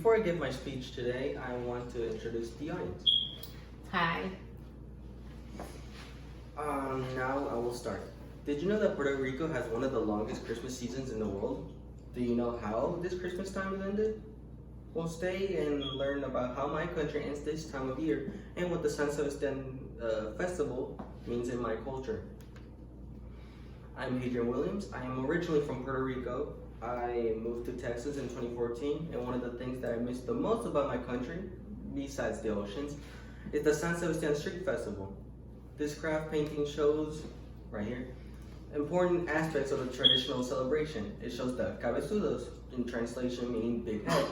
Before I give my speech today, I want to introduce the audience. Hi. Now I will start. Did you know that Puerto Rico has one of the longest Christmas seasons in the world? Do you know how this Christmas time is ended? Well, stay and learn about how my country ends this time of year and what the San Sebastian festival means in my culture. I'm Adrian Williams. I am originally from Puerto Rico. I moved to Texas in 2014, and one of the things that I miss the most about my country, besides the oceans, is the San Sebastian Street Festival. This craft painting shows, right here, important aspects of the traditional celebration. It shows the cabezudos, in translation meaning big head,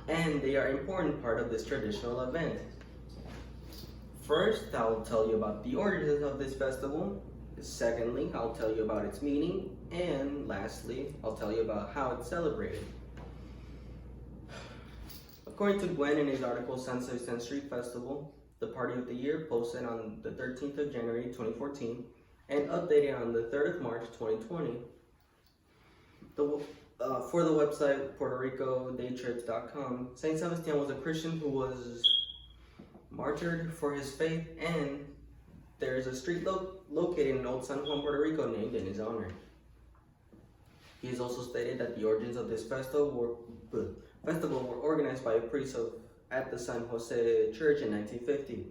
and they are an important part of this traditional event. First, I'll tell you about the origins of this festival. Secondly, I'll tell you about its meaning. And lastly, I'll tell you about how it's celebrated. According to Gwen in his article, San Sebastian Street Festival, the party of the year, posted on the 13th of January 2014 and updated on the 3rd of March 2020. For the website PuertoRicoDayTrips.com, Saint Sebastian was a Christian who was martyred for his faith, and there is a street located in Old San Juan, Puerto Rico, named in his honor. He has also stated that the origins of this festival were organized by a priest at the San Jose Church in 1950.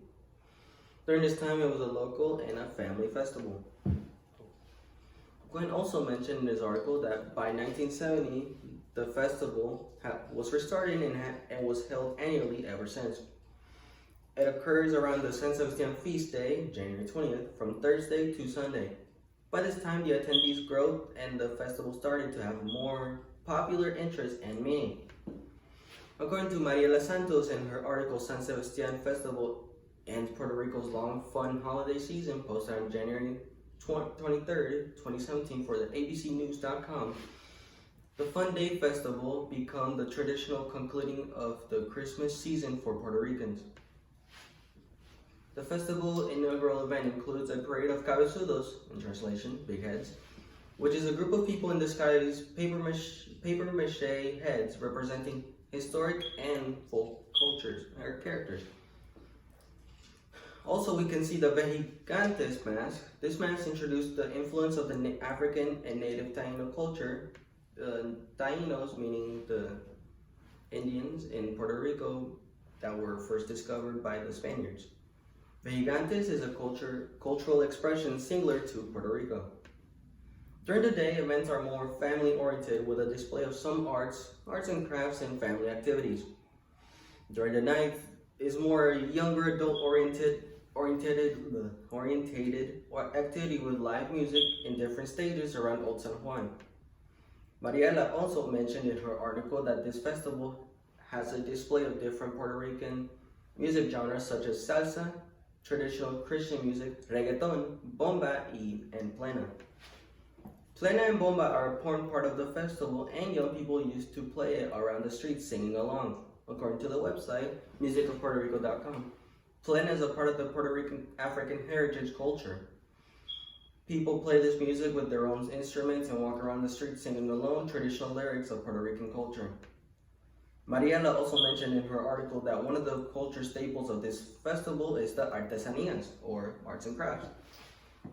During this time, it was a local and a family festival. Gwen also mentioned in his article that by 1970, the festival was restarted and was held annually ever since. It occurs around the San Sebastian feast day, January 20th, from Thursday to Sunday. By this time, the attendees grew and the festival started to have more popular interest and meaning. According to Mariela Santos in her article, San Sebastian Festival ends Puerto Rico's long, fun holiday season, posted on January 23rd, 2017 for the abcnews.com. The Fun Day Festival became the traditional concluding of the Christmas season for Puerto Ricans. The festival inaugural event includes a parade of cabezudos, in translation, big heads, which is a group of people in disguise, paper mache heads representing historic and folk cultures or characters. Also, we can see the Vejigantes mask. This mask introduced the influence of the African and native Taino culture. Tainos, meaning the Indians in Puerto Rico that were first discovered by the Spaniards. Vejigantes is a cultural expression similar to Puerto Rico. During the day, events are more family-oriented with a display of some arts and crafts, and family activities. During the night is more younger adult-oriented activity with live music in different stages around Old San Juan. Mariela also mentioned in her article that this festival has a display of different Puerto Rican music genres such as salsa, traditional Christian music, reggaeton, bomba, and plena. Plena and bomba are an important part of the festival, and young people used to play it around the streets singing along. According to the website, musicofpuertorico.com, plena is a part of the Puerto Rican African heritage culture. People play this music with their own instruments and walk around the streets singing along traditional lyrics of Puerto Rican culture. Mariela also mentioned in her article that one of the culture staples of this festival is the artesanías, or arts and crafts.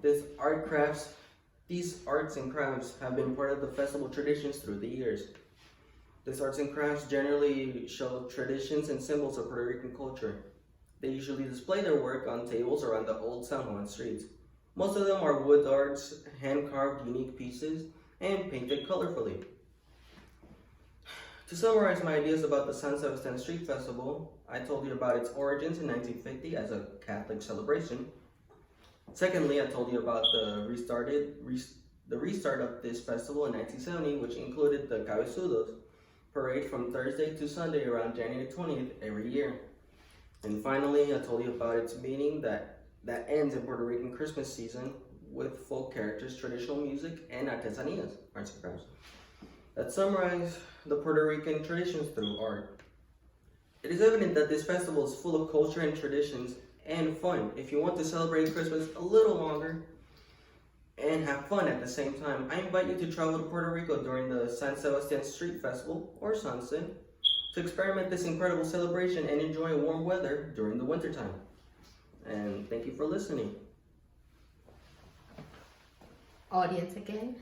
These arts and crafts have been part of the festival traditions through the years. These arts and crafts generally show traditions and symbols of Puerto Rican culture. They usually display their work on tables around the Old San Juan streets. Most of them are wood arts, hand-carved unique pieces, and painted colorfully. To summarize my ideas about the San Sebastian Street Festival, I told you about its origins in 1950 as a Catholic celebration. Secondly, I told you about the restart of this festival in 1970, which included the cabezudos parade from Thursday to Sunday around January 20th every year. And finally, I told you about its meaning that ends in Puerto Rican Christmas season with folk characters, traditional music, and artesanías, arts and crafts, that summarize the Puerto Rican traditions through art. It is evident that this festival is full of culture and traditions and fun. If you want to celebrate Christmas a little longer and have fun at the same time, I invite you to travel to Puerto Rico during the San Sebastian Street Festival, or SanSe, to experiment this incredible celebration and enjoy warm weather during the wintertime. And thank you for listening. Audience, again,